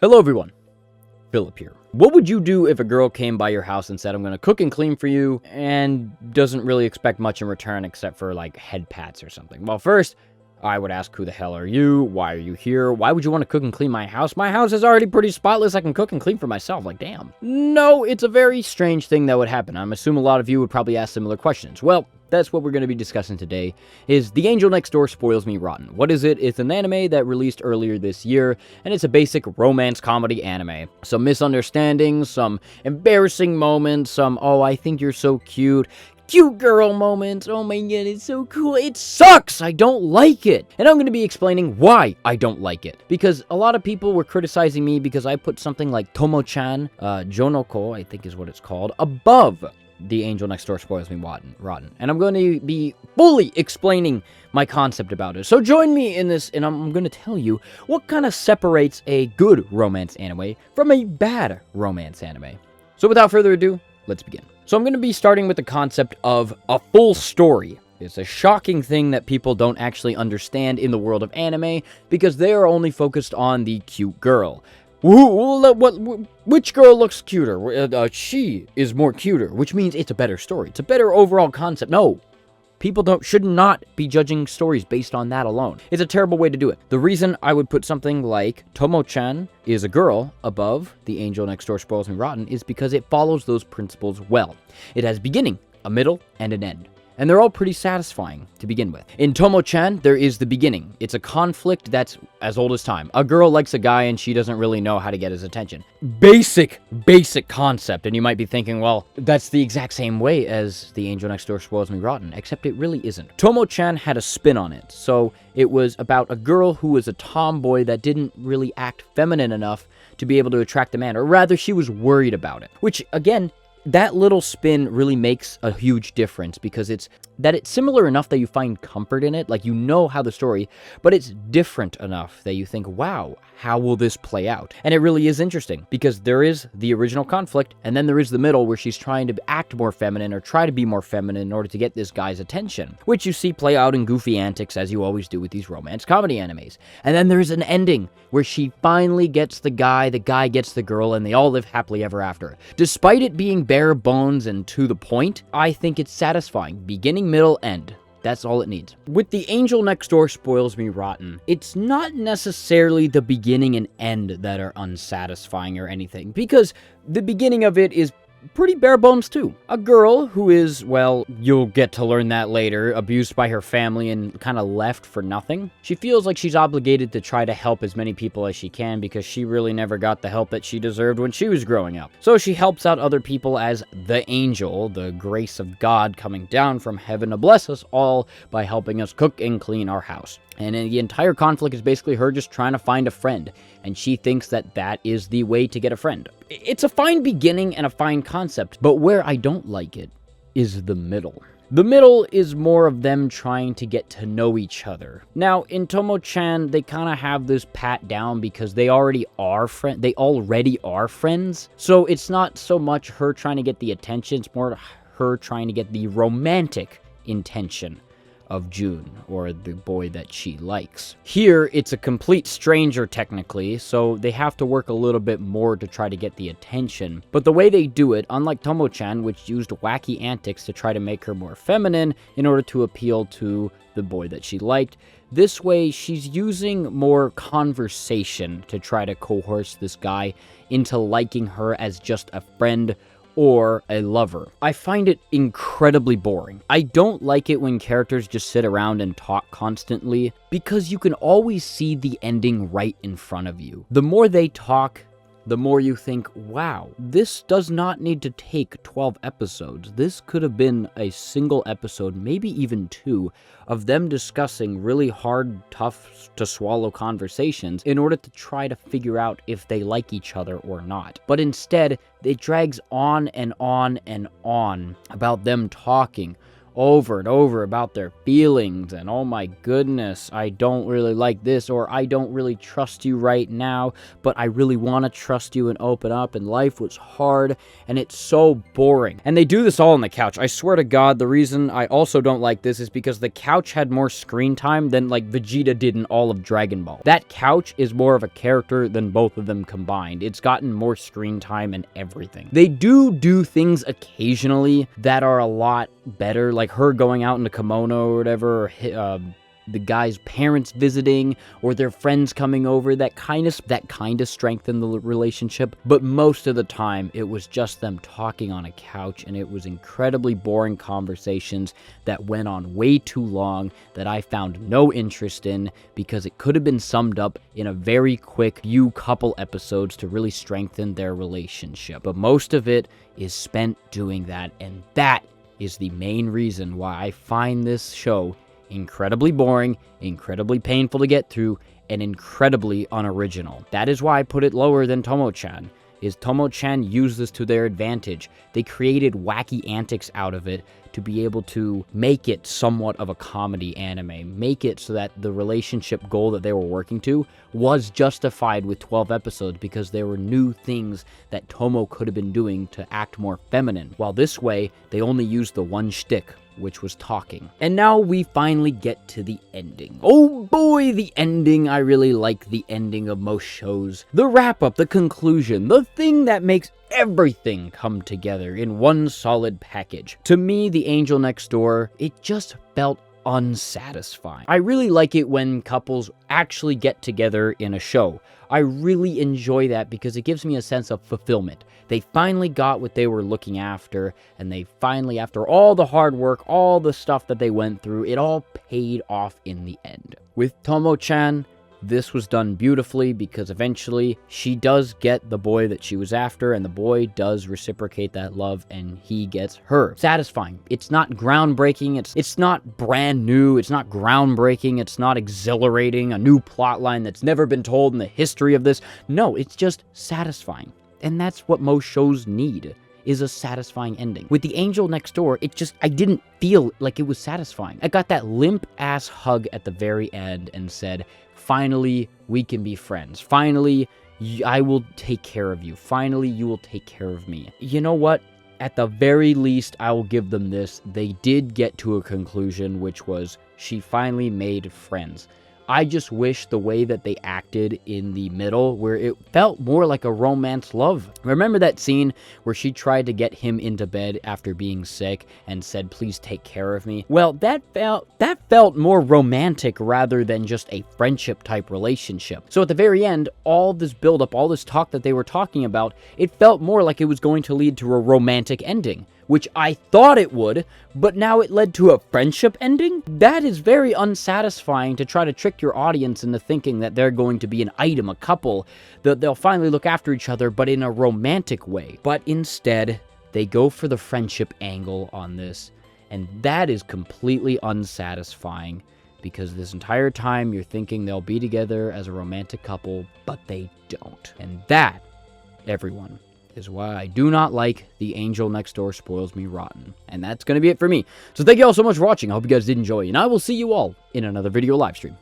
Hello everyone, Philip here. What would you do if a girl came by your house and said, I'm gonna cook and clean for you, and doesn't really expect much in return except for like head pats or something? Well, first, I would ask, who the hell are you? Why are you here? Why would you want to cook and clean my house? My house is already pretty spotless. I can cook and clean for myself. Like, damn. No, it's a very strange thing that would happen. I'm assuming a lot of you would probably ask similar questions. Well, that's what we're going to be discussing today, is The Angel Next Door Spoils Me Rotten. What is it? It's an anime that released earlier this year, and it's a basic romance comedy anime. Some misunderstandings, some embarrassing moments, some, oh, I think you're so cute girl moments. Oh my god, it's so cool. It sucks! I don't like it! And I'm going to be explaining why I don't like it. Because a lot of people were criticizing me because I put something like Tomo-chan, Jonoko, I think is what it's called, above The Angel Next Door Spoils Me Rotten. And I'm going to be fully explaining my concept about it. So join me in this, and I'm going to tell you what kind of separates a good romance anime from a bad romance anime. So without further ado, let's begin. So I'm going to be starting with the concept of a full story. It's a shocking thing that people don't actually understand in the world of anime because they are only focused on the cute girl. Which girl looks cuter? She is more cuter, which means it's a better story. It's a better overall concept. No. People should not be judging stories based on that alone. It's a terrible way to do it. The reason I would put something like Tomo-chan is a girl above The Angel Next Door Spoils Me Rotten is because it follows those principles well. It has beginning, a middle, and an end. And they're all pretty satisfying to begin with. In Tomo-chan, there is the beginning. It's a conflict that's as old as time. A girl likes a guy and she doesn't really know how to get his attention. Basic concept. And you might be thinking, well, that's the exact same way as The Angel Next Door Spoils Me Rotten, except it really isn't. Tomo-chan had a spin on it. So it was about a girl who was a tomboy that didn't really act feminine enough to be able to attract a man, or rather she was worried about it. Which, again, that little spin really makes a huge difference because it's similar enough that you find comfort in it, like you know how the story, but it's different enough that you think, wow, how will this play out? And it really is interesting because there is the original conflict and then there is the middle where she's trying to act more feminine or try to be more feminine in order to get this guy's attention, which you see play out in goofy antics as you always do with these romance comedy animes. And then there's an ending where she finally gets the guy gets the girl, and they all live happily ever after. Despite it being bare bones and to the point, I think it's satisfying. Beginning, middle, end. That's all it needs. With The Angel Next Door Spoils Me Rotten, it's not necessarily the beginning and end that are unsatisfying or anything, because the beginning of it is pretty bare bones too. A girl who is, well, you'll get to learn that later, abused by her family and kind of left for nothing. She feels like she's obligated to try to help as many people as she can because she really never got the help that she deserved when she was growing up. So she helps out other people as the angel, the grace of God coming down from heaven to bless us all by helping us cook and clean our house. And the entire conflict is basically her just trying to find a friend, and she thinks that that is the way to get a friend. It's a fine beginning and a fine concept, but where I don't like it is the middle. The middle is more of them trying to get to know each other. Now, in Tomo-chan, they kind of have this pat down because they already are friends. So it's not so much her trying to get the attention, it's more her trying to get the romantic intention of June, or the boy that she likes. Here, it's a complete stranger technically, so they have to work a little bit more to try to get the attention. But the way they do it, unlike Tomo-chan, which used wacky antics to try to make her more feminine in order to appeal to the boy that she liked, this way she's using more conversation to try to coerce this guy into liking her as just a friend or a lover. I find it incredibly boring. I don't like it when characters just sit around and talk constantly because you can always see the ending right in front of you. The more they talk, the more you think, wow, this does not need to take 12 episodes. This could have been a single episode, maybe even 2, of them discussing really hard, tough to swallow conversations in order to try to figure out if they like each other or not. But instead, it drags on and on and on about them talking over and over about their feelings and, oh my goodness, I don't really like this, or I don't really trust you right now, but I really want to trust you and open up, and life was hard, and it's so boring. And they do this all on the couch. I swear to God, the reason I also don't like this is because the couch had more screen time than like Vegeta did in all of Dragon Ball. That couch is more of a character than both of them combined. It's gotten more screen time and everything. They do things occasionally that are a lot better, like her going out in a kimono or whatever, or the guy's parents visiting, or their friends coming over. That kind of strengthened the relationship. But most of the time, it was just them talking on a couch, and it was incredibly boring conversations that went on way too long, that I found no interest in, because it could have been summed up in a very quick few couple episodes to really strengthen their relationship. But most of it is spent doing that, and that is the main reason why I find this show incredibly boring, incredibly painful to get through, and incredibly unoriginal. That is why I put it lower than Tomo-chan, is Tomo-chan used this to their advantage. They created wacky antics out of it to be able to make it somewhat of a comedy anime, make it so that the relationship goal that they were working to was justified with 12 episodes, because there were new things that Tomo could have been doing to act more feminine, while this way, they only used the one shtick, which was talking. And now we finally get to the ending. Oh boy, the ending. I really like the ending of most shows. The wrap-up, the conclusion, the thing that makes everything come together in one solid package. To me, The Angel Next Door, it just felt unsatisfying. I really like it when couples actually get together in a show. I really enjoy that because it gives me a sense of fulfillment. They finally got what they were looking after, and they finally, after all the hard work, all the stuff that they went through, it all paid off in the end. With Tomo-chan, this was done beautifully, because eventually she does get the boy that she was after, and the boy does reciprocate that love, and he gets her. Satisfying. It's not groundbreaking, it's not brand new, it's not groundbreaking, it's not exhilarating, a new plotline that's never been told in the history of this. No, it's just satisfying. And that's what most shows need, is a satisfying ending. With The Angel Next Door, I didn't feel like it was satisfying. I got that limp-ass hug at the very end and said, finally, we can be friends. Finally, I will take care of you. Finally, you will take care of me. You know what? At the very least, I will give them this. They did get to a conclusion, which was she finally made friends. I just wish the way that they acted in the middle, where it felt more like a romance love. Remember that scene where she tried to get him into bed after being sick and said, please take care of me? Well, that felt more romantic rather than just a friendship type relationship. So at the very end, all this buildup, all this talk that they were talking about, it felt more like it was going to lead to a romantic ending, which I thought it would, but now it led to a friendship ending? That is very unsatisfying, to try to trick your audience into thinking that they're going to be an item, a couple, that they'll finally look after each other, but in a romantic way. But instead, they go for the friendship angle on this, and that is completely unsatisfying, because this entire time you're thinking they'll be together as a romantic couple, but they don't. And that, everyone, is why I do not like The Angel Next Door Spoils Me Rotten. And that's going to be it for me. So thank you all so much for watching. I hope you guys did enjoy, and I will see you all in another video live stream.